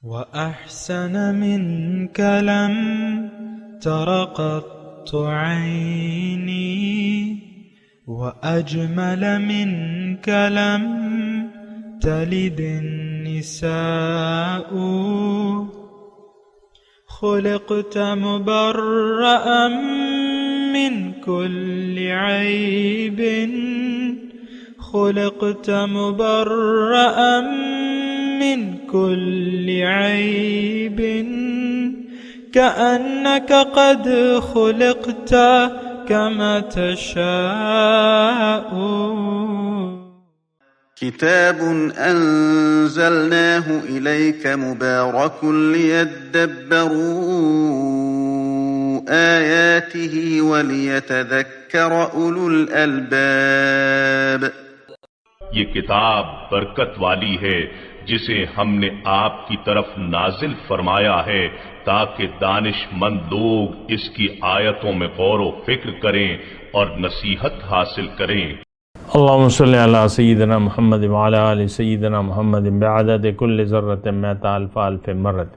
وأحسن منك لم تر قط عيني وأجمل منك لم تلد النساء خلقت مبرأ من كل عيب خلقت مبرأ من كل عيب كأنك قد خلقت كما تشاء. كتاب أنزلناه إليك مبارك ليدبروا آياته وليتذكر أولو الألباب. یہ کتاب برکت والی ہے جسے ہم نے آپ کی طرف نازل فرمایا ہے تاکہ دانش مند لوگ اس کی آیتوں میں غور و فکر کریں اور نصیحت حاصل کریں. اللہم صلی علی سیدنا محمد وعلی آل سیدنا محمد بعدد کل ذرۃ مئۃ الف الف مرۃ.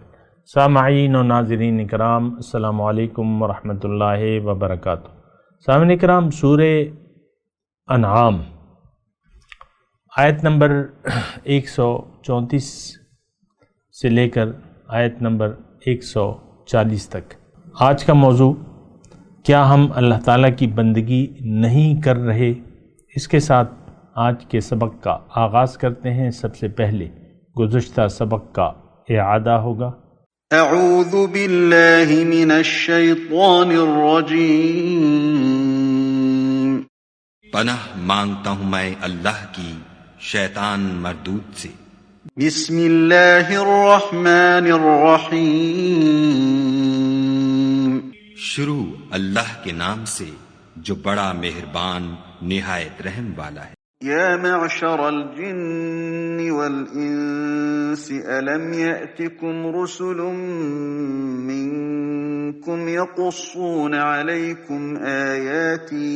سامعین و ناظرین اکرام، السلام علیکم ورحمۃ اللہ وبرکاتہ. سامعین اکرام، سورہ انعام آیت نمبر 134 سے لے کر آیت نمبر 140 تک. آج کا موضوع، کیا ہم اللہ تعالیٰ کی بندگی نہیں کر رہے؟ اس کے ساتھ آج کے سبق کا آغاز کرتے ہیں. سب سے پہلے گزشتہ سبق کا اعادہ ہوگا. اعوذ باللہ من الشیطان الرجیم. پناہ مانگتا ہوں میں اللہ کی شیطان مردود سے. بسم اللہ الرحمن الرحیم. شروع اللہ کے نام سے جو بڑا مہربان نہایت رحم والا ہے. یا معشر الجن والانس الم یأتکم رسل منکم یقصون علیکم آیاتی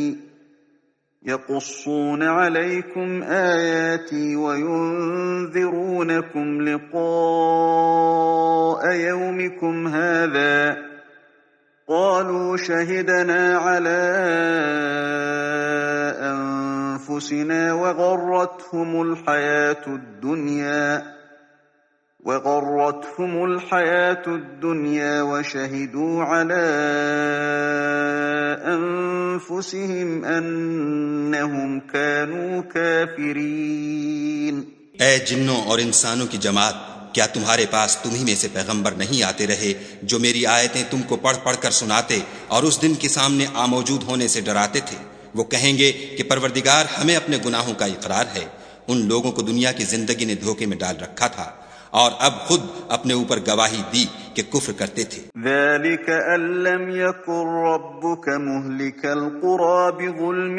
وینذرونکم لقاء یومکم هذا قالوا شهدنا على أنفسنا وغرتهم الحياة الدنيا وشهدوا على أنفسهم أنهم كانوا كافرين. اے جنوں اور انسانوں کی جماعت، کیا تمہارے پاس تمہیں میں سے پیغمبر نہیں آتے رہے جو میری آیتیں تم کو پڑھ پڑھ کر سناتے اور اس دن کے سامنے موجود ہونے سے ڈراتے تھے؟ وہ کہیں گے کہ پروردگار ہمیں اپنے گناہوں کا اقرار ہے. ان لوگوں کو دنیا کی زندگی نے دھوکے میں ڈال رکھا تھا اور اب خود اپنے اوپر گواہی دی کہ کفر کرتے تھے. ذلك أن لم يكن ربك مهلك القرى بظلم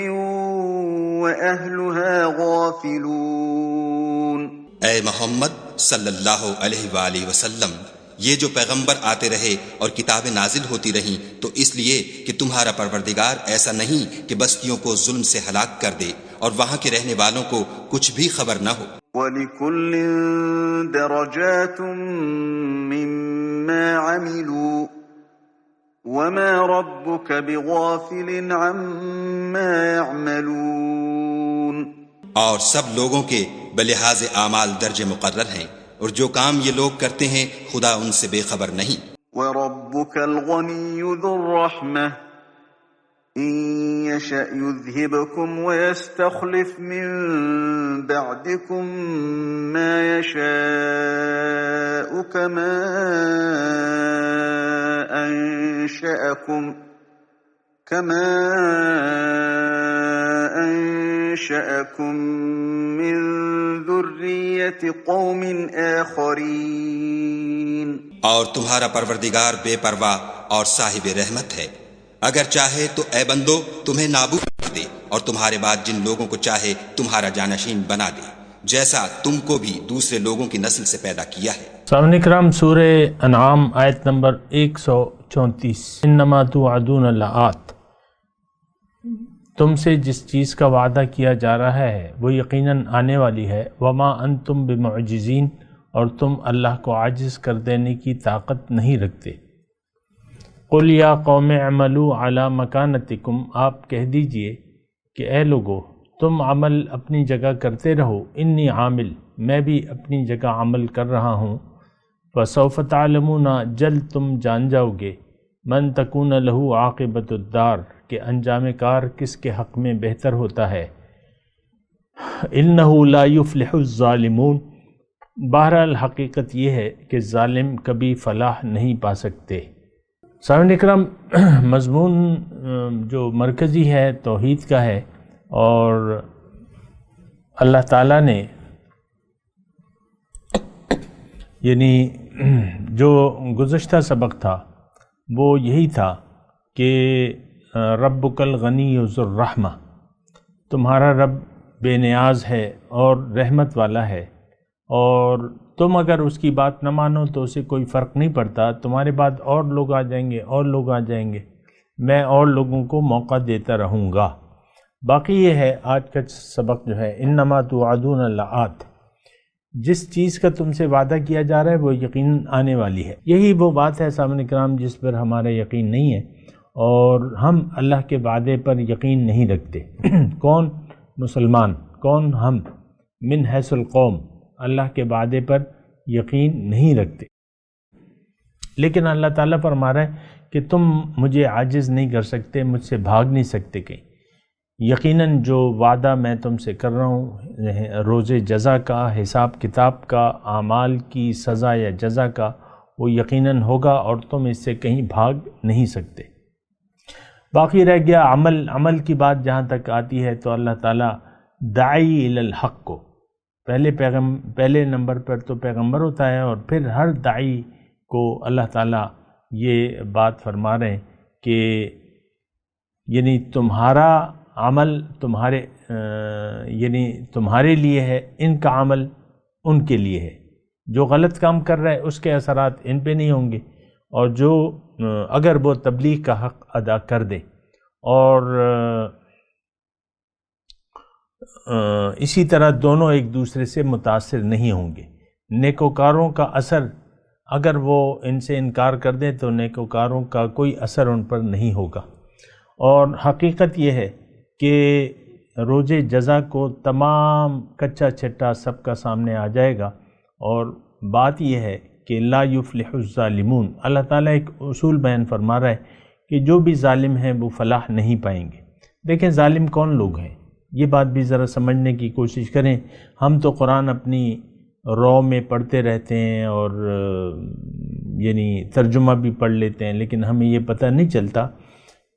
وأهلها غافلون. اے محمد صلی اللہ علیہ وآلہ وسلم، یہ جو پیغمبر آتے رہے اور کتابیں نازل ہوتی رہیں تو اس لیے کہ تمہارا پروردگار ایسا نہیں کہ بستیوں کو ظلم سے ہلاک کر دے اور وہاں کے رہنے والوں کو کچھ بھی خبر نہ ہو. وَلِكُلٍّ دَرَجَاتٌ مِّمَّا عَمِلُوا وَمَا رَبُّكَ بِغَافِلٍ عَمَّا يَعْمَلُونَ. اور سب لوگوں کے بلحاظ اعمال درجے مقرر ہیں، اور جو کام یہ لوگ کرتے ہیں خدا ان سے بے خبر نہیں. وَرَبُّكَ الْغَنِيُّ ذُو الرَّحْمَةِ إِن يَشَأْ يُذْهِبْكُمْ وَيَسْتَخْلِفْ مِن بَعْدِكُم مَّا يَشَاءُ كَمَا أَنشَأَكُم مِّن ذُرِّيَّةِ قَوْمٍ آخَرِينَ. اور تمہارا پروردگار بے پرواہ اور صاحب رحمت ہے. اگر چاہے تو اے بندو تمہیں نابود کر دے اور تمہارے بعد جن لوگوں کو چاہے تمہارا جانشین بنا دے، جیسا تم کو بھی دوسرے لوگوں کی نسل سے پیدا کیا ہے. سامعین اکرام، سورہ انعام آیت نمبر 134. انما توعدون لآت. تم سے جس چیز کا وعدہ کیا جا رہا ہے وہ یقیناً آنے والی ہے. وما انتم بمعجزین، اور تم اللہ کو عاجز کر دینے کی طاقت نہیں رکھتے۔ قل یا قوم اعملوا علی مکانتکم، آپ کہہ دیجئے کہ اے لوگو تم عمل اپنی جگہ کرتے رہو، انی عامل، میں بھی اپنی جگہ عمل کر رہا ہوں، فسوف تعلمون، جلد تم جان جاؤ گے، من تکون لہ عاقبۃ الدار، کہ انجام کار کس کے حق میں بہتر ہوتا ہے۔ انہ لا یفلح الظالمون، بہرحال حقیقت یہ ہے کہ ظالم کبھی فلاح نہیں پا سکتے۔ سامعین اکرام، مضمون جو مرکزی ہے توحید کا ہے، اور اللہ تعالیٰ نے یعنی جو گزشتہ سبق تھا وہ یہی تھا کہ ربک الغنی ذو الرحمہ، تمہارا رب بے نیاز ہے اور رحمت والا ہے، اور تم اگر اس کی بات نہ مانو تو اسے کوئی فرق نہیں پڑتا، تمہارے بعد اور لوگ آ جائیں گے، اور لوگ آ جائیں گے، میں اور لوگوں کو موقع دیتا رہوں گا۔ باقی یہ ہے آج کا سبق جو ہے، انما توعدون لآت، جس چیز کا تم سے وعدہ کیا جا رہا ہے وہ یقین آنے والی ہے۔ یہی وہ بات ہے سامعین کرام جس پر ہمارا یقین نہیں ہے، اور ہم اللہ کے وعدے پر یقین نہیں رکھتے۔ کون؟ مسلمان۔ کون؟ ہم۔ من حیث القوم، اللہ کے وعدے پر یقین نہیں رکھتے، لیکن اللہ تعالیٰ فرما رہا ہے کہ تم مجھے عاجز نہیں کر سکتے، مجھ سے بھاگ نہیں سکتے کہیں۔ یقیناً جو وعدہ میں تم سے کر رہا ہوں روز جزا کا، حساب کتاب کا، اعمال کی سزا یا جزا کا، وہ یقیناً ہوگا اور تم اس سے کہیں بھاگ نہیں سکتے۔ باقی رہ گیا عمل کی بات جہاں تک آتی ہے تو اللہ تعالیٰ داعی الی الحق کو پہلے نمبر پر تو پیغمبر ہوتا ہے، اور پھر ہر داعی کو اللہ تعالیٰ یہ بات فرما رہے ہیں کہ یعنی تمہارا عمل تمہارے لیے ہے، ان کا عمل ان کے لیے ہے۔ جو غلط کام کر رہا ہے اس کے اثرات ان پہ نہیں ہوں گے، اور جو اگر وہ تبلیغ کا حق ادا کر دے اور اسی طرح دونوں ایک دوسرے سے متاثر نہیں ہوں گے۔ نیکوکاروں کا اثر اگر وہ ان سے انکار کر دیں تو نیکوکاروں کا کوئی اثر ان پر نہیں ہوگا۔ اور حقیقت یہ ہے کہ روز جزا کو تمام کچا چھٹا سب کا سامنے آ جائے گا، اور بات یہ ہے کہ لا یفلح الظالمون، اللہ تعالیٰ ایک اصول بیان فرما رہا ہے کہ جو بھی ظالم ہیں وہ فلاح نہیں پائیں گے۔ دیکھیں ظالم کون لوگ ہیں، یہ بات بھی ذرا سمجھنے کی کوشش کریں۔ ہم تو قرآن اپنی رو میں پڑھتے رہتے ہیں اور یعنی ترجمہ بھی پڑھ لیتے ہیں، لیکن ہمیں یہ پتہ نہیں چلتا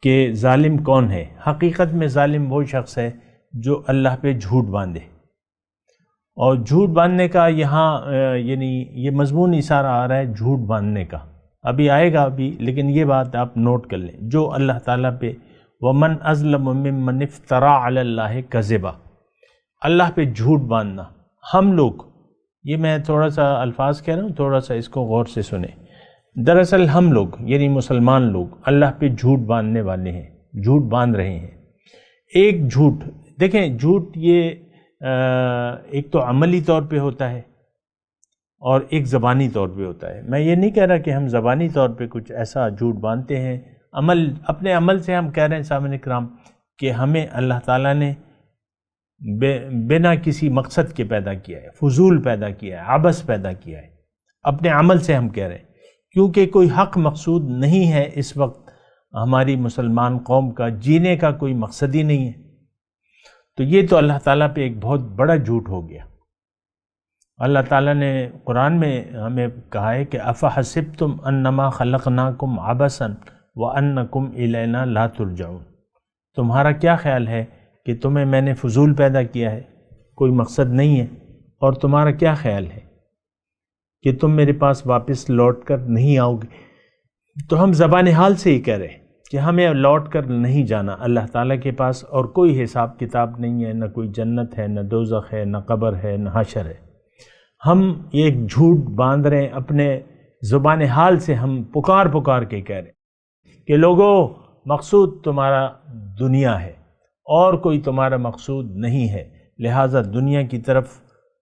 کہ ظالم کون ہے۔ حقیقت میں ظالم وہ شخص ہے جو اللہ پہ جھوٹ باندھے، اور جھوٹ باندھنے کا یہاں یعنی یہ مضمون اشارہ آ رہا ہے جھوٹ باندھنے کا، ابھی آئے گا ابھی، لیکن یہ بات آپ نوٹ کر لیں، جو اللہ تعالیٰ پہ وَمَنْ أَظْلَمُ مِمَّنِ افْتَرَىٰ عَلَى اللَّهِ كَذِبًا، اللہ پہ جھوٹ باندھنا۔ ہم لوگ، یہ میں تھوڑا سا الفاظ کہہ رہا ہوں، تھوڑا سا اس کو غور سے سنیں۔ دراصل ہم لوگ یعنی مسلمان لوگ اللہ پہ جھوٹ باندھنے والے ہیں، جھوٹ باندھ رہے ہیں۔ ایک جھوٹ، دیکھیں جھوٹ یہ ایک تو عملی طور پہ ہوتا ہے اور ایک زبانی طور پہ ہوتا ہے۔ میں یہ نہیں کہہ رہا کہ ہم زبانی طور پہ کچھ ایسا جھوٹ باندھتے ہیں، اپنے عمل سے ہم کہہ رہے ہیں سامعین کرام کہ ہمیں اللہ تعالیٰ نے بنا کسی مقصد کے پیدا کیا ہے، فضول پیدا کیا ہے، عبث پیدا کیا ہے، اپنے عمل سے ہم کہہ رہے ہیں، کیونکہ کوئی حق مقصود نہیں ہے اس وقت ہماری مسلمان قوم کا، جینے کا کوئی مقصد ہی نہیں ہے، تو یہ تو اللہ تعالیٰ پہ ایک بہت بڑا جھوٹ ہو گیا۔ اللہ تعالیٰ نے قرآن میں ہمیں کہا ہے کہ افحسبتم انما خلقناکم عبثا وانکم الینا لا ترجعون، تمہارا کیا خیال ہے کہ تمہیں میں نے فضول پیدا کیا ہے، کوئی مقصد نہیں ہے، اور تمہارا کیا خیال ہے کہ تم میرے پاس واپس لوٹ کر نہیں آؤ گے؟ تو ہم زبان حال سے ہی کہہ رہے ہیں کہ ہمیں لوٹ کر نہیں جانا اللہ تعالیٰ کے پاس، اور کوئی حساب کتاب نہیں ہے، نہ کوئی جنت ہے، نہ دوزخ ہے، نہ قبر ہے، نہ حشر ہے۔ ہم ایک جھوٹ باندھ رہے ہیں، اپنے زبان حال سے ہم پکار کے کہہ رہے ہیں کہ لوگوں مقصود تمہارا دنیا ہے اور کوئی تمہارا مقصود نہیں ہے، لہٰذا دنیا کی طرف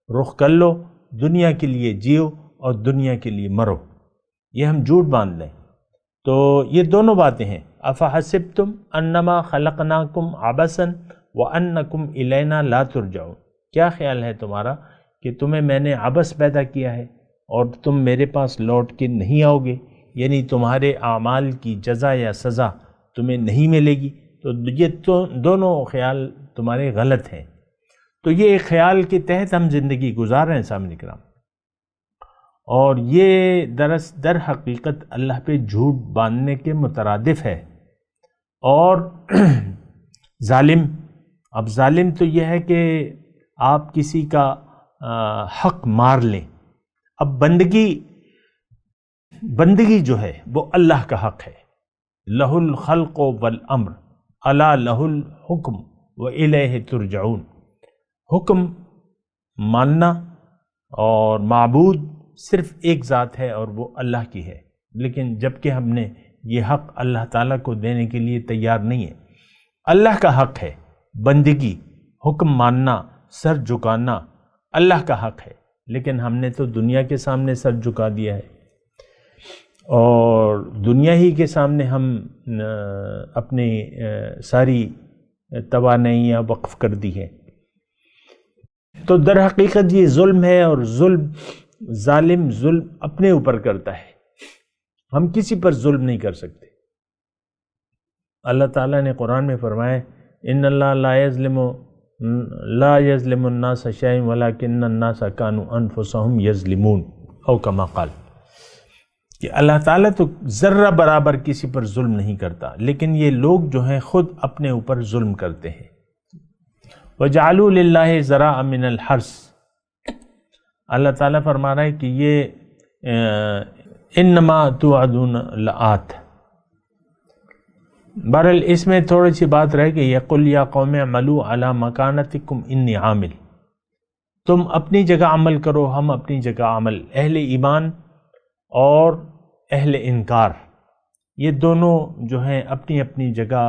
رخ کر لو دنیا کے لیے جیو اور دنیا کے لیے مرو، یہ ہم جھوٹ باندھ لیں۔ تو یہ دونوں باتیں ہیں، افحسبتم انما خلقناکم عبثا وانکم الینا لا ترجعون، کیا خیال ہے تمہارا کہ تمہیں میں نے عبث پیدا کیا ہے اور تم میرے پاس لوٹ کے نہیں آؤ گے، یعنی تمہارے اعمال کی جزا یا سزا تمہیں نہیں ملے گی۔ تو یہ تو دونوں خیال تمہارے غلط ہیں۔ تو یہ ایک خیال کے تحت ہم زندگی گزار رہے ہیں سامنے کرام، اور یہ در حقیقت اللہ پہ جھوٹ باندھنے کے مترادف ہے۔ اور ظالم، اب ظالم تو یہ ہے کہ آپ کسی کا حق مار لیں۔ اب بندگی جو ہے وہ اللہ کا حق ہے، لہ الخلق والامر الا لہ الحکم والیہ ترجعون، حکم ماننا اور معبود صرف ایک ذات ہے اور وہ اللہ کی ہے، لیکن جب کہ ہم نے یہ حق اللہ تعالیٰ کو دینے کے لیے تیار نہیں ہے۔ اللہ کا حق ہے بندگی، حکم ماننا، سر جھکانا اللہ کا حق ہے، لیکن ہم نے تو دنیا کے سامنے سر جھکا دیا ہے، اور دنیا ہی کے سامنے ہم اپنی ساری توانائیاں وقف کر دی ہے۔ تو در حقیقت یہ ظلم ہے، اور ظالم ظلم اپنے اوپر کرتا ہے، ہم کسی پر ظلم نہیں کر سکتے۔ اللہ تعالیٰ نے قرآن میں فرمایا ان اللہ لا یظلم الناس شیئا ولکن الناس کانوا انفسهم یظلمون، او کما قال، کہ اللہ تعالیٰ تو ذرہ برابر کسی پر ظلم نہیں کرتا، لیکن یہ لوگ جو ہیں خود اپنے اوپر ظلم کرتے ہیں۔ وَجَعَلُوا لِلَّهِ ذَرَاعًا مِنَ الْحَرْثِ، اللہ تعالیٰ فرما رہا ہے کہ یہ انما توعدون لآت۔ بہرحال اس میں تھوڑی سی بات رہ گئی ہے، قُلْ يَا قَوْمِ اعْمَلُوا عَلَى مَكَانَتِكُمْ إِنِّي عَامِلٌ، تم اپنی جگہ عمل کرو، ہم اپنی جگہ عمل۔ اہل ایمان اور اہل انکار یہ دونوں جو ہیں اپنی اپنی جگہ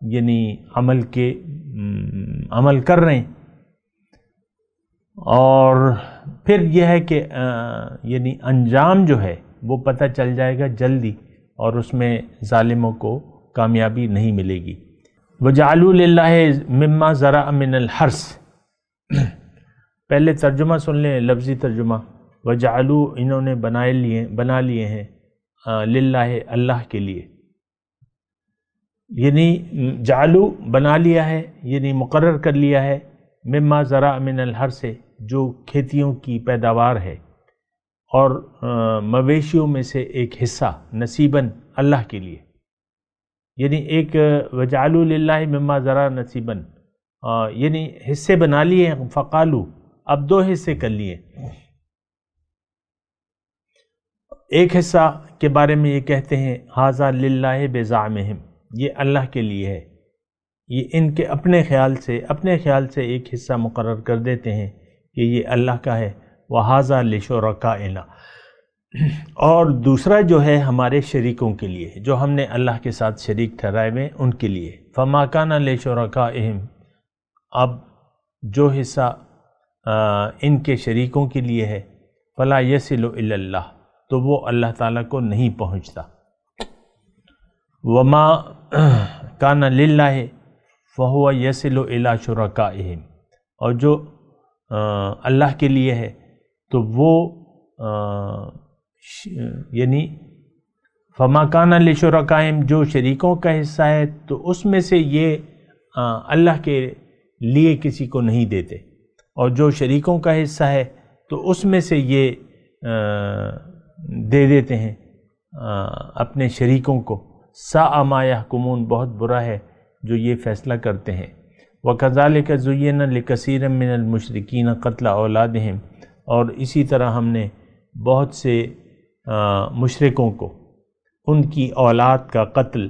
یعنی عمل کر رہے ہیں، اور پھر یہ ہے کہ یعنی انجام جو ہے وہ پتہ چل جائے گا جلدی، اور اس میں ظالموں کو کامیابی نہیں ملے گی۔ وَجَعَلُوا لِلَّهِ مِمَّا ذَرَعَ مِنَ الْحَرْثِ، پہلے ترجمہ سن لیں، لفظی ترجمہ، وَجَعَلُوا انہوں نے بنا لیے ہیں للہ اللہ کے لیے، یعنی جعلو بنا لیا ہے، یعنی مقرر کر لیا ہے، مما ذرا من الحرث جو کھیتیوں کی پیداوار ہے، اور مویشیوں میں سے ایک حصہ نصیباً اللہ کے لیے، یعنی ایک وجعلوا للہ مما ذرا نصیباً، یعنی حصے بنا لیے ہیں۔ فقالو، اب دو حصے کر لیے، ایک حصہ کے بارے میں یہ کہتے ہیں ھذا للہ بزعمہم، یہ اللہ کے لیے ہے، یہ ان کے اپنے خیال سے ایک حصہ مقرر کر دیتے ہیں کہ یہ اللہ کا ہے، وَھذا لِشُرَکَائِنَا، اور دوسرا جو ہے ہمارے شریکوں کے لیے جو ہم نے اللہ کے ساتھ شریک ٹھہرائے ہوئے ان کے لیے۔ فَمَا كَانَ لِشُرَکَائِہِمْ، اب جو حصہ ان کے شریکوں کے لیے ہے، فَلَا يَصِلُ إِلَى اللَّهِ، تو وہ اللہ تعالیٰ کو نہیں پہنچتا۔ وما کان للہ فہو یصل الی شرکائہم، اور جو اللہ کے لیے ہے تو وہ یعنی فما کان لشرکائہم جو شریکوں کا حصہ ہے تو اس میں سے یہ اللہ کے لیے کسی کو نہیں دیتے، اور جو شریکوں کا حصہ ہے تو اس میں سے یہ دے دیتے ہیں اپنے شریکوں کو۔ ساء ما یحکمون، بہت برا ہے جو یہ فیصلہ کرتے ہیں۔ وَكَذَلِكَ زُيِّنَ لِكَثِيرٍ مِّنَ الْمُشْرِكِينَ قَتْلَ أَوْلَادِهِمْ، اور اسی طرح ہم نے بہت سے مشرکوں کو ان کی اولاد کا قتل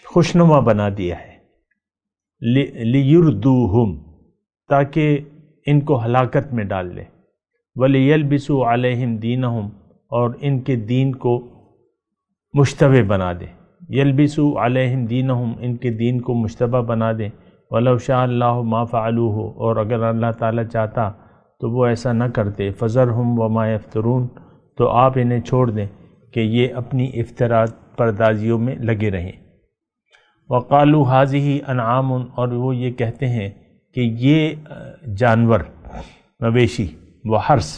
خوشنما بنا دیا ہے، لِيُرْدُوهُمْ، تاکہ ان کو ہلاکت میں ڈال لیں، وَلِيَلْبِسُوا عَلَيْهِمْ دِينَهُمْ، اور ان کے دین کو مشتبہ بنا دیں، یلبسوا علیہم دینہم، ان کے دین کو مشتبہ بنا دیں، وَلَوْ شَاءَ اللَّهُ مَا فَعَلُوهُ، اور اگر اللہ تعالیٰ چاہتا تو وہ ایسا نہ کرتے۔ فذرہم وما یفترون، تو آپ انہیں چھوڑ دیں کہ یہ اپنی افتراء پردازیوں میں لگے رہیں۔ وقالوا ھذہ انعام، اور وہ یہ کہتے ہیں کہ یہ جانور مویشی وحرث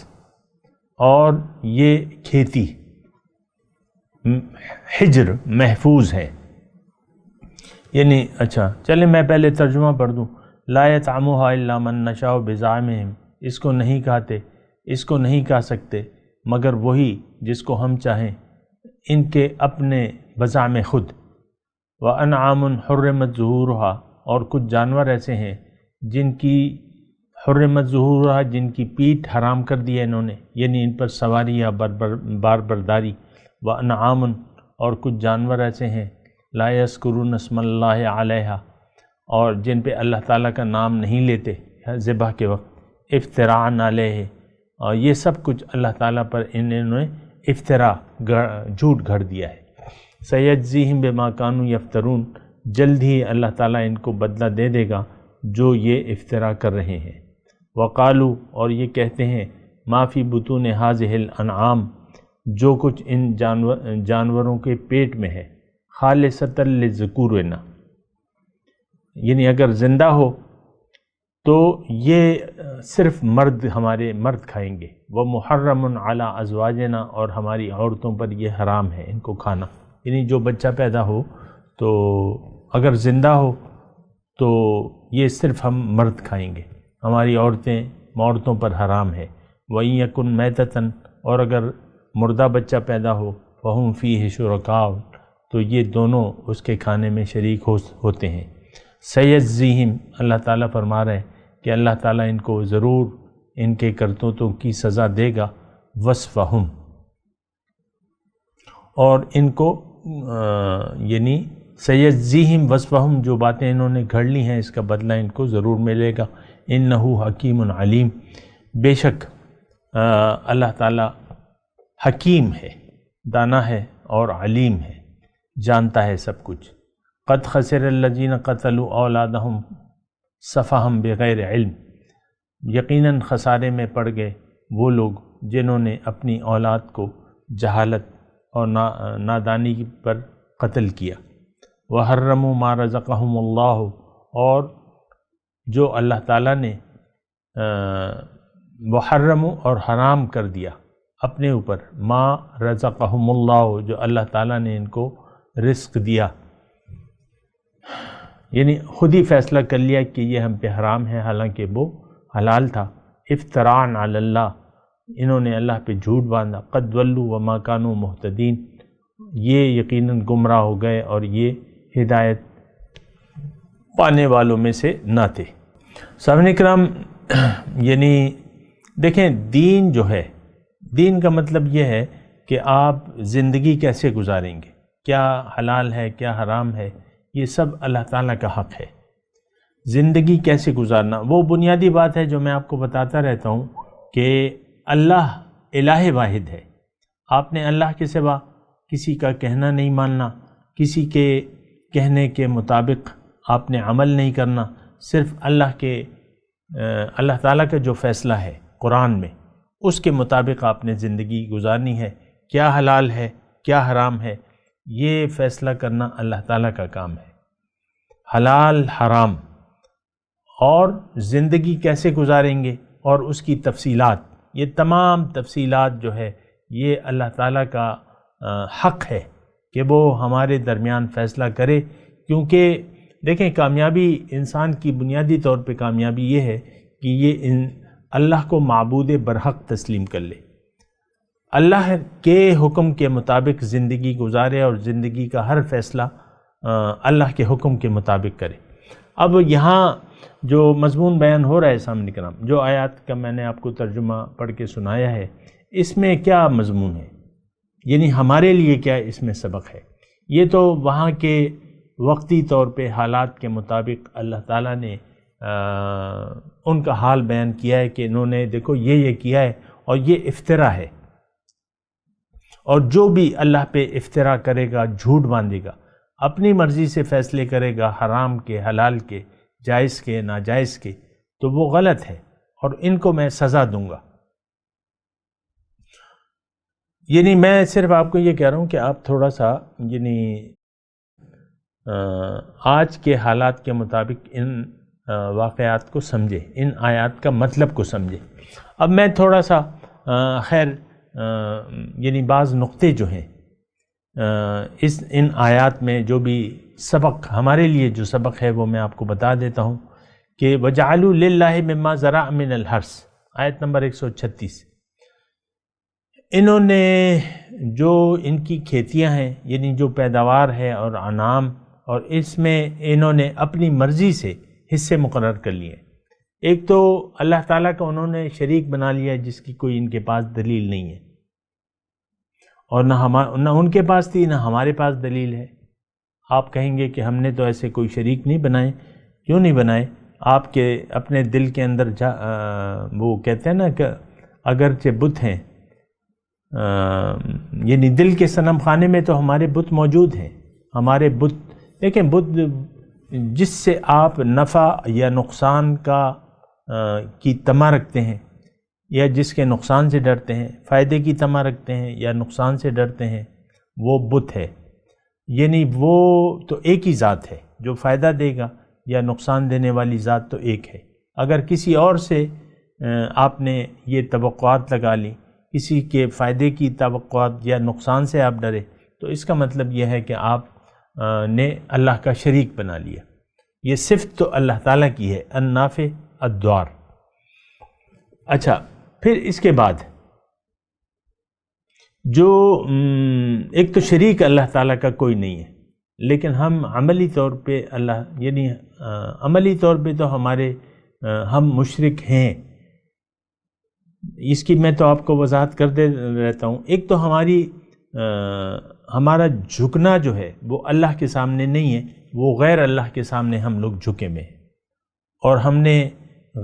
اور یہ کھیتی حجر محفوظ ہے، یعنی اچھا چلیں میں پہلے ترجمہ پڑھ دوں۔ لا یطعمها الا من نشاء بزعمهم، اس کو نہیں کھاتے، اس کو نہیں کھا سکتے مگر وہی جس کو ہم چاہیں ان کے اپنے بزعم خود۔ وانعام حرمت ظہورها، اور کچھ جانور ایسے ہیں جن کی حرمت ظہورها، جن کی پیٹھ حرام کر دی ہے انہوں نے، یعنی ان پر سواری یا بار برداری۔ وانعام، اور کچھ جانور ایسے ہیں لا یذکرون اسم اللہ علیہا، اور جن پہ اللہ تعالیٰ کا نام نہیں لیتے ذبح کے وقت، افتراء علیہ، اور یہ سب کچھ اللہ تعالیٰ پر انہوں نے افتراء جھوٹ گھڑ دیا ہے۔ سیجزیہم بما کانوا یفترون، جلد ہی اللہ تعالیٰ ان کو بدلہ دے دے گا جو یہ افتراء کر رہے ہیں۔ وقالو، اور یہ کہتے ہیں ما فی بطون ھذہ الانعام، جو کچھ ان جانوروں کے پیٹ میں ہے، خالصۃ للذکورنا، یعنی اگر زندہ ہو تو یہ صرف ہمارے مرد کھائیں گے۔ ومحرم علی ازواجنا، اور ہماری عورتوں پر یہ حرام ہے ان کو کھانا، یعنی جو بچہ پیدا ہو تو اگر زندہ ہو تو یہ صرف ہم مرد کھائیں گے، ہماری عورتوں پر حرام ہے۔ وَإِن يَكُن مَيْتَةً، اور اگر مردہ بچہ پیدا ہو، فَهُمْ فِيهِ شُرَكَاءُ، تو یہ دونوں اس کے کھانے میں شریک ہوتے ہیں۔ سیجزیہم، اللہ تعالیٰ فرما رہے ہیں کہ اللہ تعالیٰ ان کو ضرور ان کے کرتوتوں کی سزا دے گا۔ وصفہم، اور ان کو یعنی سیجزیہم وصفہم، جو باتیں انہوں نے گھڑ لی ہیں اس کا بدلہ ان کو ضرور ملے گا۔ انہ حکیم علیم، بے شک اللہ تعالیٰ حکیم ہے، دانا ہے اور علیم ہے، جانتا ہے سب کچھ۔ قد خسر الذین قتلوا اولادہم سفہم بغیر علم، یقیناً خسارے میں پڑ گئے وہ لوگ جنہوں نے اپنی اولاد کو جہالت اور نادانی پر قتل کیا۔ وحرموا ما رزقہم اللہ، اور جو اللہ تعالیٰ نے وحرموا اور حرام کر دیا اپنے اوپر، ما رزقہم اللہ، جو اللہ تعالیٰ نے ان کو رزق دیا، یعنی خود ہی فیصلہ کر لیا کہ یہ ہم پہ حرام ہے حالانکہ وہ حلال تھا۔ افتراء علی اللہ، انہوں نے اللہ پہ جھوٹ باندھا۔ قد ولوا وما کانوا مہتدین، یہ یقیناً گمراہ ہو گئے اور یہ ہدایت پانے والوں میں سے نہ تھے۔ سامعین کرام، یعنی دیکھیں دین جو ہے، دین کا مطلب یہ ہے کہ آپ زندگی کیسے گزاریں گے، کیا حلال ہے کیا حرام ہے، یہ سب اللہ تعالیٰ کا حق ہے۔ زندگی کیسے گزارنا، وہ بنیادی بات ہے جو میں آپ کو بتاتا رہتا ہوں کہ اللہ الہ واحد ہے، آپ نے اللہ کے سوا کسی کا کہنا نہیں ماننا، کسی کے کہنے کے مطابق آپ نے عمل نہیں کرنا، صرف اللہ تعالیٰ کا جو فیصلہ ہے قرآن میں اس کے مطابق آپ نے زندگی گزارنی ہے۔ کیا حلال ہے کیا حرام ہے، یہ فیصلہ کرنا اللہ تعالیٰ کا کام ہے۔ حلال حرام اور زندگی کیسے گزاریں گے اور اس کی تفصیلات، یہ تمام تفصیلات جو ہے یہ اللہ تعالیٰ کا حق ہے کہ وہ ہمارے درمیان فیصلہ کرے، کیونکہ دیکھیں کامیابی انسان کی بنیادی طور پہ کامیابی یہ ہے کہ یہ اللہ کو معبود برحق تسلیم کر لے، اللہ کے حکم کے مطابق زندگی گزارے اور زندگی کا ہر فیصلہ اللہ کے حکم کے مطابق کرے۔ اب یہاں جو مضمون بیان ہو رہا ہے سامنے کرام، جو آیات کا میں نے آپ کو ترجمہ پڑھ کے سنایا ہے، اس میں کیا مضمون ہے، یعنی ہمارے لیے کیا اس میں سبق ہے؟ یہ تو وہاں کے وقتی طور پہ حالات کے مطابق اللہ تعالیٰ نے ان کا حال بیان کیا ہے کہ انہوں نے دیکھو یہ کیا ہے اور یہ افطرا ہے، اور جو بھی اللہ پہ افطرا کرے گا، جھوٹ باندھے گا، اپنی مرضی سے فیصلے کرے گا، حرام کے حلال کے، جائز کے ناجائز کے، تو وہ غلط ہے اور ان کو میں سزا دوں گا۔ یعنی میں صرف آپ کو یہ کہہ رہا ہوں کہ آپ تھوڑا سا یعنی آج کے حالات کے مطابق ان واقعات کو سمجھیں، ان آیات کا مطلب کو سمجھیں۔ اب میں تھوڑا سا خیر یعنی بعض نقطے جو ہیں ان آیات میں جو بھی سبق ہمارے لیے جو سبق ہے وہ میں آپ کو بتا دیتا ہوں کہ وَجَعَلُوا لِلَّهِ مِمَّا زَرَعَ مِنَ الْحَرْثِ، آیت نمبر 136۔ انہوں نے جو ان کی کھیتیاں ہیں یعنی جو پیداوار ہے اور انعام، اور اس میں انہوں نے اپنی مرضی سے حصے مقرر کر لیے۔ ایک تو اللہ تعالیٰ کا انہوں نے شریک بنا لیا جس کی کوئی ان کے پاس دلیل نہیں ہے، اور نہ ان کے پاس تھی نہ ہمارے پاس دلیل ہے۔ آپ کہیں گے کہ ہم نے تو ایسے کوئی شریک نہیں بنائے۔ کیوں نہیں بنائے؟ آپ کے اپنے دل کے اندر وہ کہتے ہیں نا کہ اگرچہ بت ہیں، یعنی دل کے صنم خانے میں تو ہمارے بت موجود ہیں۔ ہمارے بت دیکھیں، بت جس سے آپ نفع یا نقصان کی تمنا رکھتے ہیں، یا جس کے نقصان سے ڈرتے ہیں، فائدے کی تمنا رکھتے ہیں یا نقصان سے ڈرتے ہیں، وہ بت ہے۔ یعنی وہ تو ایک ہی ذات ہے، جو فائدہ دے گا یا نقصان دینے والی ذات تو ایک ہے۔ اگر کسی اور سے آپ نے یہ توقعات لگا لی، کسی کے فائدے کی توقعات یا نقصان سے آپ ڈرے، تو اس کا مطلب یہ ہے کہ آپ نے اللہ کا شریک بنا لیا۔ یہ صفت تو اللہ تعالیٰ کی ہے، النافع الضار۔ اچھا، پھر اس کے بعد جو ایک تو شریک اللہ تعالیٰ کا کوئی نہیں ہے، لیکن ہم عملی طور پہ عملی طور پہ تو ہم مشرک ہیں۔ اس کی میں تو آپ کو وضاحت کر دے رہتا ہوں۔ ایک تو ہمارا جھکنا جو ہے وہ اللہ کے سامنے نہیں ہے، وہ غیر اللہ کے سامنے ہم لوگ جھکے میں ہیں، اور ہم نے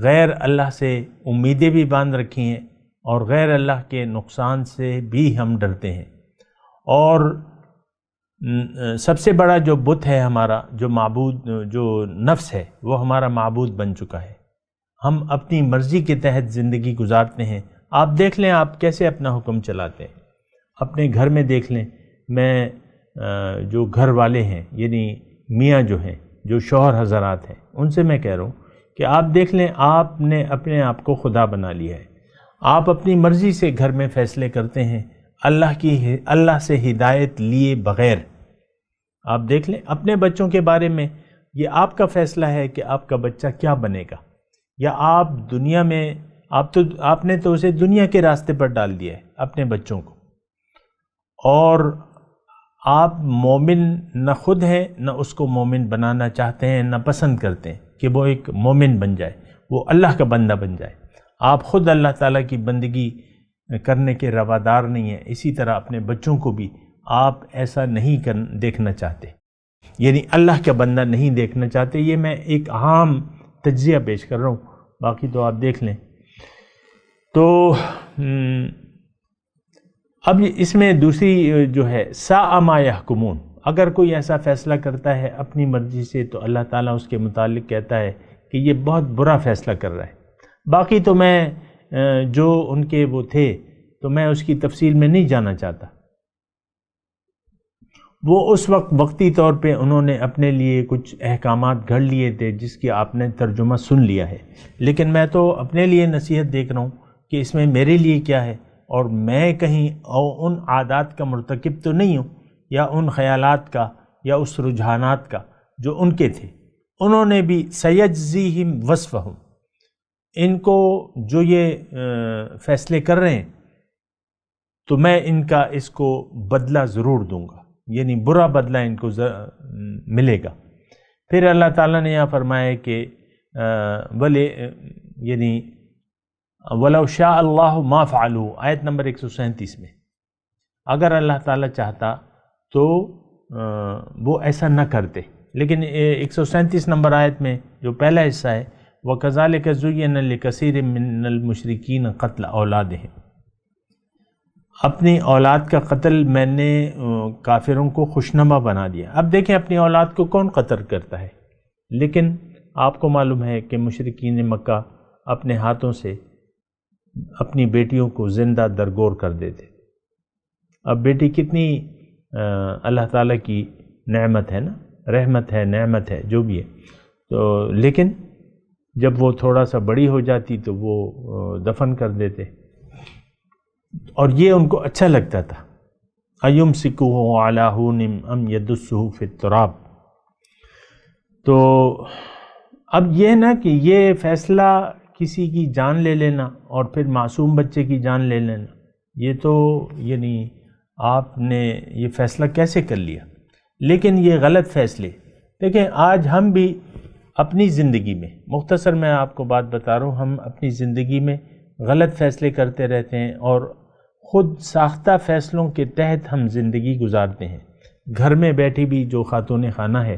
غیر اللہ سے امیدیں بھی باندھ رکھی ہیں، اور غیر اللہ کے نقصان سے بھی ہم ڈرتے ہیں۔ اور سب سے بڑا جو بت ہے ہمارا، جو معبود، جو نفس ہے، وہ ہمارا معبود بن چکا ہے۔ ہم اپنی مرضی کے تحت زندگی گزارتے ہیں۔ آپ دیکھ لیں آپ کیسے اپنا حکم چلاتے ہیں۔ اپنے گھر میں دیکھ لیں، میں جو گھر والے ہیں یعنی میاں جو ہیں، جو شوہر حضرات ہیں، ان سے میں کہہ رہا ہوں کہ آپ دیکھ لیں، آپ نے اپنے آپ کو خدا بنا لیا ہے۔ آپ اپنی مرضی سے گھر میں فیصلے کرتے ہیں، اللہ سے ہدایت لیے بغیر۔ آپ دیکھ لیں اپنے بچوں کے بارے میں، یہ آپ کا فیصلہ ہے کہ آپ کا بچہ کیا بنے گا، یا آپ دنیا میں آپ نے تو اسے دنیا کے راستے پر ڈال دیا ہے اپنے بچوں کو، اور آپ مومن نہ خود ہیں نہ اس کو مومن بنانا چاہتے ہیں، نہ پسند کرتے ہیں کہ وہ ایک مومن بن جائے، وہ اللہ کا بندہ بن جائے۔ آپ خود اللہ تعالیٰ کی بندگی کرنے کے روادار نہیں ہیں، اسی طرح اپنے بچوں کو بھی آپ ایسا نہیں دیکھنا چاہتے، یعنی اللہ کا بندہ نہیں دیکھنا چاہتے۔ یہ میں ایک عام تجزیہ پیش کر رہا ہوں، باقی تو آپ دیکھ لیں۔ تو اب اس میں دوسری جو ہے ساء ما یحکمون، اگر کوئی ایسا فیصلہ کرتا ہے اپنی مرضی سے تو اللہ تعالیٰ اس کے متعلق کہتا ہے کہ یہ بہت برا فیصلہ کر رہا ہے۔ باقی تو میں جو ان کے وہ تھے تو میں اس کی تفصیل میں نہیں جانا چاہتا۔ وہ اس وقت وقتی طور پہ انہوں نے اپنے لیے کچھ احکامات گھڑ لیے تھے جس کی آپ نے ترجمہ سن لیا ہے، لیکن میں تو اپنے لیے نصیحت دیکھ رہا ہوں کہ اس میں میرے لیے کیا ہے، اور میں کہیں ان عادات کا مرتکب تو نہیں ہوں، یا ان خیالات کا یا اس رجحانات کا جو ان کے تھے۔ انہوں نے بھی سیجزیہم وصفہم، ان کو جو یہ فیصلے کر رہے ہیں تو میں ان کا اس کو بدلہ ضرور دوں گا، یعنی برا بدلہ ان کو ملے گا۔ پھر اللہ تعالیٰ نے یہاں فرمایا کہ یعنی وَلَوْ شَاءَ اللَّهُ مَا فَعَلُوا، آیت نمبر 137 میں، اگر اللہ تعالیٰ چاہتا تو وہ ایسا نہ کرتے۔ لیکن 137 نمبر آیت میں جو پہلا حصہ ہے وَكَذَلِكَ زُيِّنَ لِكَثِيرٍ مِّنَ الْمُشْرِكِينَ قَتْلَ أَوْلَادِهِمْ، اپنی اولاد کا قتل میں نے کافروں کو خوشنما بنا دیا۔ اب دیکھیں اپنی اولاد کو کون قتل کرتا ہے، لیکن آپ کو معلوم ہے کہ مشرکین مکہ اپنے ہاتھوں سے اپنی بیٹیوں کو زندہ درگور کر دیتے۔ اب بیٹی کتنی اللہ تعالیٰ کی نعمت ہے نا، رحمت ہے، نعمت ہے، جو بھی ہے، تو لیکن جب وہ تھوڑا سا بڑی ہو جاتی تو وہ دفن کر دیتے، اور یہ ان کو اچھا لگتا تھا۔ اَيُمْسِكُهُ عَلَىٰ هُونٍ أَمْ يَدُسُّهُ فِي التُّرَابِ۔ تو اب یہ نا کہ یہ فیصلہ کسی کی جان لے لینا اور پھر معصوم بچے کی جان لے لینا، یہ تو یعنی آپ نے یہ فیصلہ کیسے کر لیا؟ لیکن یہ غلط فیصلے، دیکھیں آج ہم بھی اپنی زندگی میں، مختصر میں آپ کو بات بتا رہا ہوں، ہم اپنی زندگی میں غلط فیصلے کرتے رہتے ہیں اور خود ساختہ فیصلوں کے تحت ہم زندگی گزارتے ہیں۔ گھر میں بیٹھی بھی جو خاتون خانہ ہے،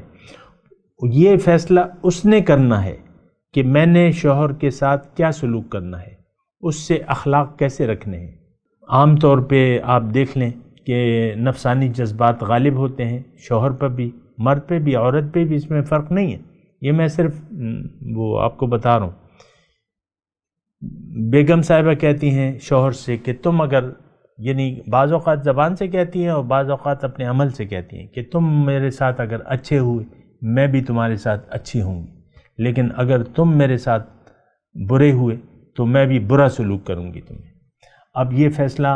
یہ فیصلہ اس نے کرنا ہے کہ میں نے شوہر کے ساتھ کیا سلوک کرنا ہے، اس سے اخلاق کیسے رکھنے ہیں۔ عام طور پہ آپ دیکھ لیں کہ نفسانی جذبات غالب ہوتے ہیں، شوہر پر بھی، مرد پہ بھی، عورت پہ بھی، اس میں فرق نہیں ہے۔ یہ میں صرف وہ آپ کو بتا رہا ہوں۔ بیگم صاحبہ کہتی ہیں شوہر سے کہ تم اگر، یعنی بعض اوقات زبان سے کہتی ہیں اور بعض اوقات اپنے عمل سے کہتی ہیں کہ تم میرے ساتھ اگر اچھے ہوئے میں بھی تمہارے ساتھ اچھی ہوں گی، لیکن اگر تم میرے ساتھ برے ہوئے تو میں بھی برا سلوک کروں گی تمہیں۔ اب یہ فیصلہ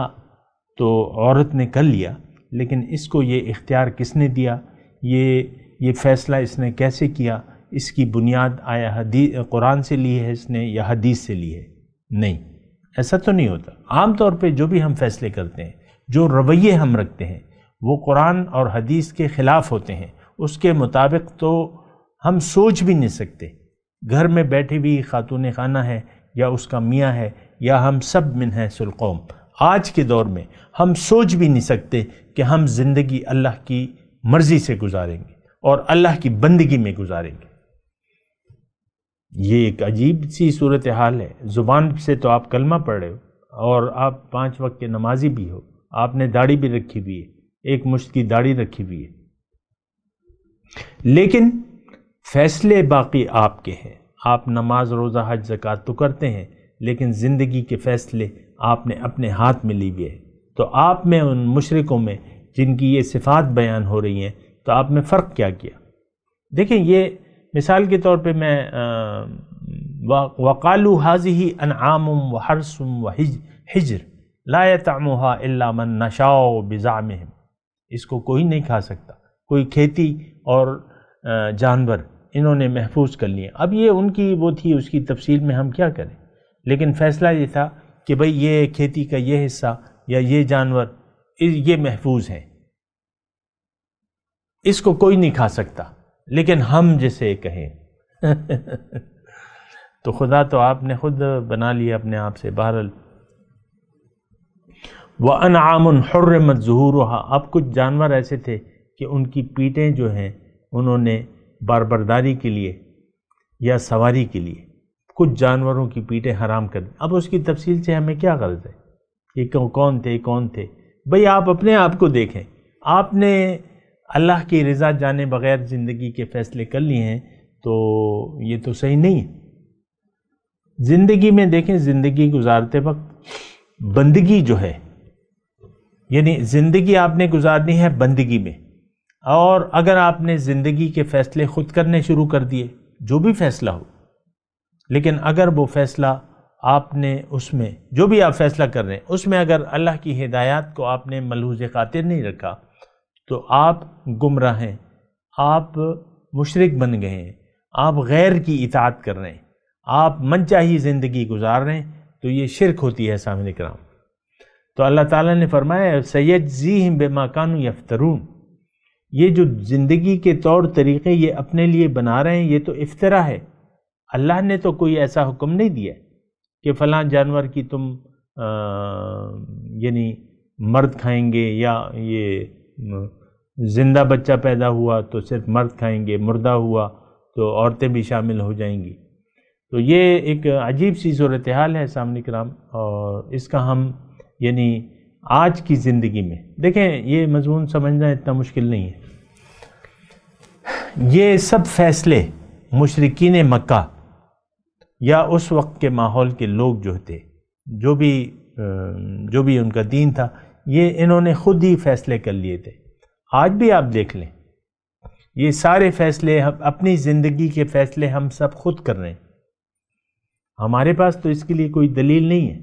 تو عورت نے کر لیا، لیکن اس کو یہ اختیار کس نے دیا، یہ فیصلہ اس نے کیسے کیا، اس کی بنیاد آیا قرآن سے لی ہے اس نے یا حدیث سے لی ہے؟ نہیں، ایسا تو نہیں ہوتا۔ عام طور پہ جو بھی ہم فیصلے کرتے ہیں، جو رویے ہم رکھتے ہیں، وہ قرآن اور حدیث کے خلاف ہوتے ہیں، اس کے مطابق تو ہم سوچ بھی نہیں سکتے۔ گھر میں بیٹھی ہوئی خاتون خانہ ہے یا اس کا میاں ہے یا ہم سب من حیث القوم، آج کے دور میں ہم سوچ بھی نہیں سکتے کہ ہم زندگی اللہ کی مرضی سے گزاریں گے اور اللہ کی بندگی میں گزاریں گے۔ یہ ایک عجیب سی صورتحال ہے۔ زبان سے تو آپ کلمہ پڑھ رہے ہو اور آپ 5 وقت کے نمازی بھی ہو، آپ نے داڑھی بھی رکھی ہوئی ہے، ایک مشت کی داڑھی رکھی ہوئی ہے، لیکن فیصلے باقی آپ کے ہیں۔ آپ نماز، روزہ، حج، زکوٰۃ تو کرتے ہیں، لیکن زندگی کے فیصلے آپ نے اپنے ہاتھ میں لی ہوئے ہیں۔ تو آپ میں ان مشرکوں میں جن کی یہ صفات بیان ہو رہی ہیں، تو آپ نے فرق کیا کیا؟ دیکھیں، یہ مثال کے طور پہ میں وَقَالُوا هَذِهِ أَنْعَامٌ وَحَرْثٌ وَحِجْرٌ لَا يَطْعَمُهَا إِلَّا مَن نَّشَاءُ بِزَعْمِهِمْ، اس کو کوئی نہیں کھا سکتا۔ کوئی کھیتی اور جانور انہوں نے محفوظ کر لیے، اب یہ ان کی وہ تھی، اس کی تفصیل میں ہم کیا کریں، لیکن فیصلہ یہ تھا کہ بھئی یہ کھیتی کا یہ حصہ یا یہ جانور یہ محفوظ ہیں، اس کو کوئی نہیں کھا سکتا، لیکن ہم جسے کہیں تو خدا تو آپ نے خود بنا لیا اپنے آپ سے۔ بہرحال وَأَنْعَامٌ حُرِّمَتْ ظُهُورُهَا، اب کچھ جانور ایسے تھے کہ ان کی پیٹیں جو ہیں انہوں نے باربرداری کے لیے یا سواری کے لیے کچھ جانوروں کی پیٹیں حرام کر دیں۔ اب اس کی تفصیل سے ہمیں کیا غرض ہے، یہ کون تھے؟ بھئی آپ اپنے آپ کو دیکھیں، آپ نے اللہ کی رضا جانے بغیر زندگی کے فیصلے کر لیے ہیں، تو یہ تو صحیح نہیں ہے۔ زندگی میں دیکھیں، زندگی گزارتے وقت بندگی جو ہے، یعنی زندگی آپ نے گزارنی ہے بندگی میں، اور اگر آپ نے زندگی کے فیصلے خود کرنے شروع کر دیے، جو بھی فیصلہ ہو، لیکن اگر وہ فیصلہ آپ نے اس میں جو بھی آپ فیصلہ کر رہے ہیں اس میں اگر اللہ کی ہدایات کو آپ نے ملحوظ خاطر نہیں رکھا، تو آپ گمراہ ہیں، آپ مشرک بن گئے ہیں، آپ غیر کی اطاعت کر رہے ہیں، آپ من چاہی زندگی گزار رہے ہیں، تو یہ شرک ہوتی ہے سامعین کرام۔ تو اللہ تعالیٰ نے فرمایا سَيَجْزِيهِمْ بِمَا كَانُوا يَفْتَرُونَ، یہ جو زندگی کے طور طریقے یہ اپنے لیے بنا رہے ہیں، یہ تو افترا ہے۔ اللہ نے تو کوئی ایسا حکم نہیں دیا کہ فلاں جانور کی تم یعنی مرد کھائیں گے، یا یہ زندہ بچہ پیدا ہوا تو صرف مرد کھائیں گے، مردہ ہوا تو عورتیں بھی شامل ہو جائیں گی۔ تو یہ ایک عجیب سی صورتحال ہے سامعین کرام، اور اس کا ہم یعنی آج کی زندگی میں دیکھیں، یہ مضمون سمجھنا اتنا مشکل نہیں ہے۔ یہ سب فیصلے مشرکین مکہ یا اس وقت کے ماحول کے لوگ جو تھے، جو بھی ان کا دین تھا، یہ انہوں نے خود ہی فیصلے کر لیے تھے۔ آج بھی آپ دیکھ لیں، یہ سارے فیصلے، اپنی زندگی کے فیصلے ہم سب خود کر رہے ہیں۔ ہمارے پاس تو اس کے لیے کوئی دلیل نہیں ہے۔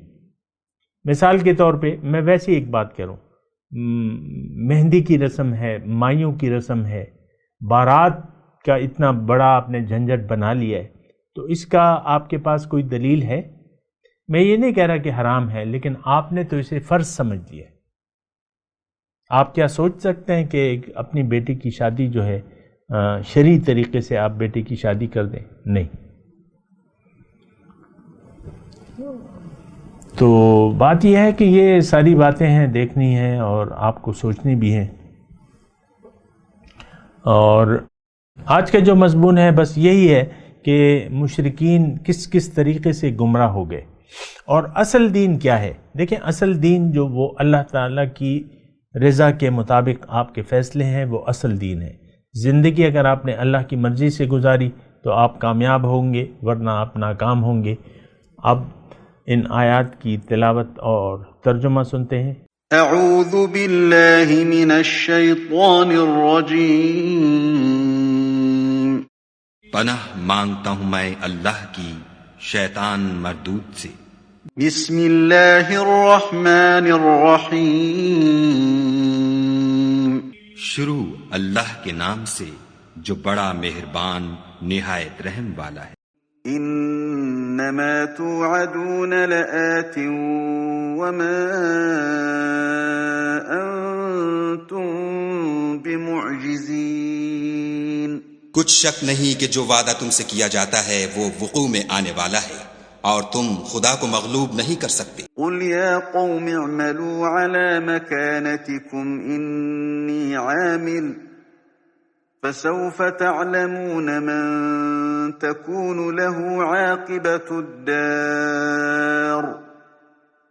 مثال کے طور پہ میں ویسے ایک بات کروں، مہندی کی رسم ہے، مائیوں کی رسم ہے، بارات کا اتنا بڑا آپ نے جھنجھٹ بنا لیا ہے، تو اس کا آپ کے پاس کوئی دلیل ہے؟ میں یہ نہیں کہہ رہا کہ حرام ہے، لیکن آپ نے تو اسے فرض سمجھ لیا ہے۔ آپ کیا سوچ سکتے ہیں کہ اپنی بیٹی کی شادی جو ہے شرعی طریقے سے آپ بیٹی کی شادی کر دیں؟ نہیں۔ تو بات یہ ہے کہ یہ ساری باتیں ہیں، دیکھنی ہیں اور آپ کو سوچنی بھی ہیں۔ اور آج کا جو مضمون ہے بس یہی ہے کہ مشرکین کس کس طریقے سے گمراہ ہو گئے، اور اصل دین کیا ہے۔ دیکھیں، اصل دین جو وہ اللہ تعالیٰ کی رضا کے مطابق آپ کے فیصلے ہیں، وہ اصل دین ہے۔ زندگی اگر آپ نے اللہ کی مرضی سے گزاری تو آپ کامیاب ہوں گے، ورنہ آپ ناکام ہوں گے۔ اب ان آیات کی تلاوت اور ترجمہ سنتے ہیں۔ اعوذ باللہ من الشیطان الرجیم، پناہ مانگتا ہوں میں اللہ کی شیطان مردود سے۔ بسم اللہ الرحمن الرحیم، شروع اللہ کے نام سے جو بڑا مہربان نہایت رحم والا ہے۔ انما توعدون لآت وما انتم بمعجزین، کچھ شک نہیں کہ جو وعدہ تم سے کیا جاتا ہے وہ وقوع میں آنے والا ہے، اور تم خدا کو مغلوب نہیں کر سکتے۔ قل یا قوم اعملوا على مكانتكم انی عامل فسوف تعلمون من تكون له عاقبة الدار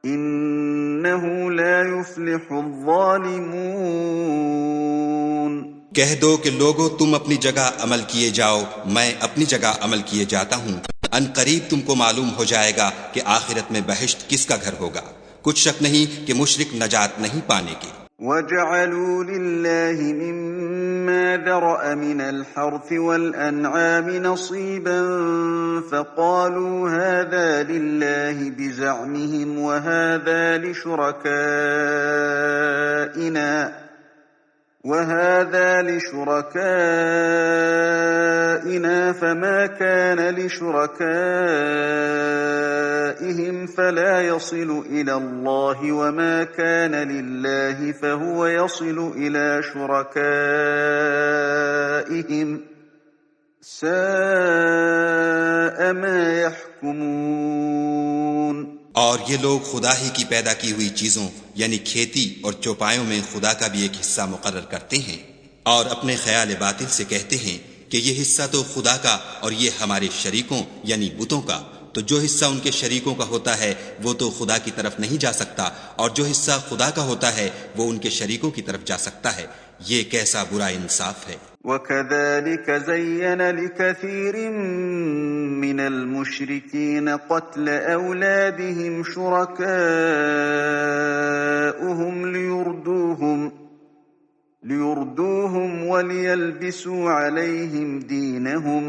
انه لا يفلح الظالمون۔ کہہ دو کہ لوگو تم اپنی جگہ عمل کیے جاؤ، میں اپنی جگہ عمل کیے جاتا ہوں، ان قریب تم کو معلوم ہو جائے گا کہ آخرت میں بہشت کس کا گھر ہوگا۔ کچھ شک نہیں کہ مشرک نجات نہیں پانے کے۔ وَجَعَلُوا لِلَّهِ مِمَّا ذَرَأَ مِنَ الْحَرْثِ وَالْأَنْعَامِ نَصِيبًا فَقَالُوا هَذَا لِلَّهِ بِزَعْمِهِمْ وَهَذَا لِشُرَكَائِنَا فَمَا كَانَ لِشُرَكَائِهِمْ فَلَا يَصِلُ إِلَى اللَّهِ وَمَا كَانَ لِلَّهِ فَهُوَ يَصِلُ إِلَى شُرَكَائِهِمْ سَاءَ مَا يَحْكُمُونَ۔ اور یہ لوگ خدا ہی کی پیدا کی ہوئی چیزوں یعنی کھیتی اور چوپایوں میں خدا کا بھی ایک حصہ مقرر کرتے ہیں، اور اپنے خیال باطل سے کہتے ہیں کہ یہ حصہ تو خدا کا اور یہ ہمارے شریکوں یعنی بتوں کا، تو جو حصہ ان کے شریکوں کا ہوتا ہے وہ تو خدا کی طرف نہیں جا سکتا، اور جو حصہ خدا کا ہوتا ہے وہ ان کے شریکوں کی طرف جا سکتا ہے۔ یہ کیسا برا انصاف ہے۔ وَكَذَلِكَ زَيَّنَ لِكَثِيرٍ مِّنَ الْمُشْرِكِينَ قَتْلَ أَوْلَادِهِمْ شُرَكَاؤُهُمْ لِيُرْدُوهُمْ وَلِيَلْبِسُوا عَلَيْهِمْ دِينَهُمْ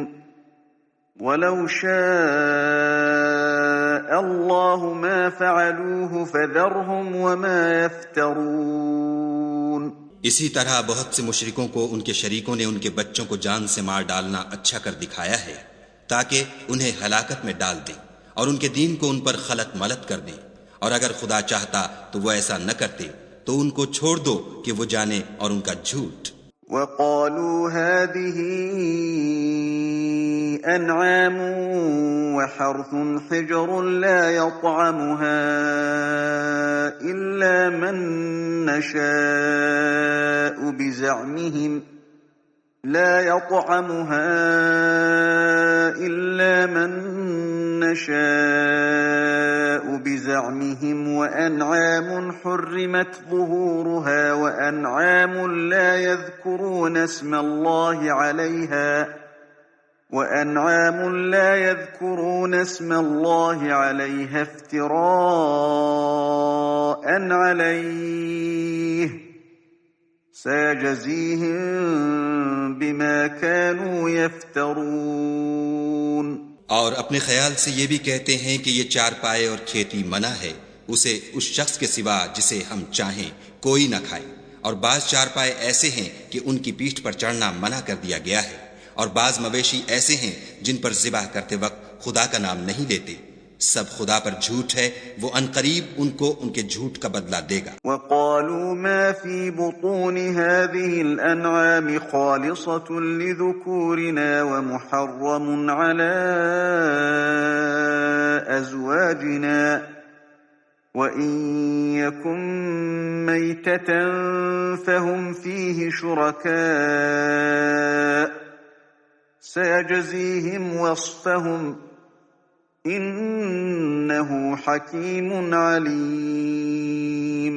وَلَوْ شَاءَ اللَّهُ مَا فَعَلُوهُ فَذَرْهُمْ وَمَا يَفْتَرُونَ۔ اسی طرح بہت سے مشرکوں کو ان کے شریکوں نے ان کے بچوں کو جان سے مار ڈالنا اچھا کر دکھایا ہے تاکہ انہیں ہلاکت میں ڈال دیں اور ان کے دین کو ان پر خلط ملط کر دیں، اور اگر خدا چاہتا تو وہ ایسا نہ کرتے، تو ان کو چھوڑ دو کہ وہ جانے اور ان کا جھوٹ۔ وَقَالُوا هَٰذِهِ أَنْعَامٌ وَحَرْثٌ حِجْرٌ لَا يَطْعَمُهَا إِلَّا مَن نَّشَاءُ بِزَعْمِهِمْ وَأَنْعَامٌ حُرِّمَتْ ظُهُورُهَا وَأَنْعَامٌ لَّا يَذْكُرُونَ اسْمَ اللَّهِ عَلَيْهَا وأنعام لا يذكرون اسم الله عليها افتراء عليه سيجزيهم بما كانوا يفترون۔ اور اپنے خیال سے یہ بھی کہتے ہیں کہ یہ چارپائے اور کھیتی منع ہے، اسے اس شخص کے سوا جسے ہم چاہیں کوئی نہ کھائے، اور بعض چارپائے ایسے ہیں کہ ان کی پیٹھ پر چڑھنا منع کر دیا گیا ہے، اور بعض مویشی ایسے ہیں جن پر ذبح کرتے وقت خدا کا نام نہیں لیتے، سب خدا پر جھوٹ ہے، وہ عنقریب ان کو ان کے جھوٹ کا بدلہ دے گا۔ وقالوا ما في بطون هذه الأنعام خالصة لذكورنا ومحرم على أزواجنا وإن يكن ميتة فهم فيه شركاء سيجزيهم وصفهم إنه حكيم عليم۔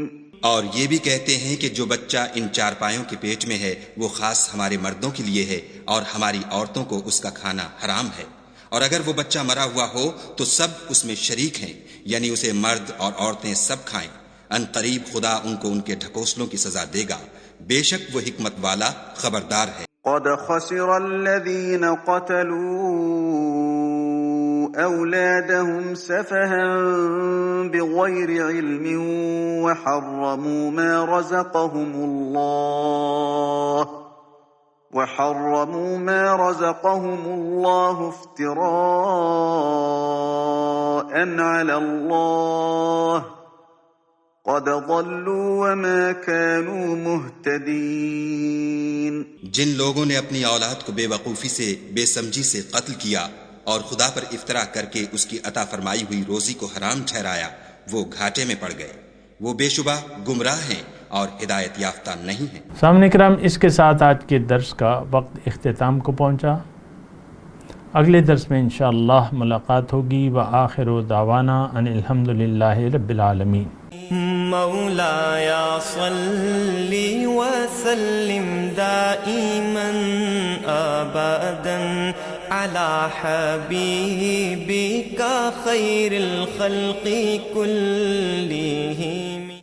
اور یہ بھی کہتے ہیں کہ جو بچہ ان چارپایوں کے پیٹ میں ہے وہ خاص ہمارے مردوں کے لیے ہے، اور ہماری عورتوں کو اس کا کھانا حرام ہے، اور اگر وہ بچہ مرا ہوا ہو تو سب اس میں شریک ہیں، یعنی اسے مرد اور عورتیں سب کھائیں، ان قریب خدا ان کو ان کے ڈھکوسلوں کی سزا دے گا، بے شک وہ حکمت والا خبردار ہے۔ قد خسر الذين قتلوا أولادهم سفها بغير علم وحرموا ما رزقهم الله افتراء على الله قد ضلوا وما كانوا مهتدين۔ جن لوگوں نے اپنی اولاد کو بے وقوفی سے، بے سمجھی سے قتل کیا اور خدا پر افطرا کر کے اس کی عطا فرمائی ہوئی روزی کو حرام ٹھہرایا، وہ گھاٹے میں پڑ گئے، وہ بے شبہ گمراہ ہیں اور ہدایت یافتہ نہیں ہیں۔ سامعین کرام، اس کے ساتھ آج کے درس کا وقت اختتام کو پہنچا۔ اگلے درس میں انشاءاللہ ملاقات ہوگی۔ وآخر دعوانا ان الحمدللہ رب العالمین۔ مولایا صلی وسلم دائما ابدا على حبیبک خیر الخلق كلهم۔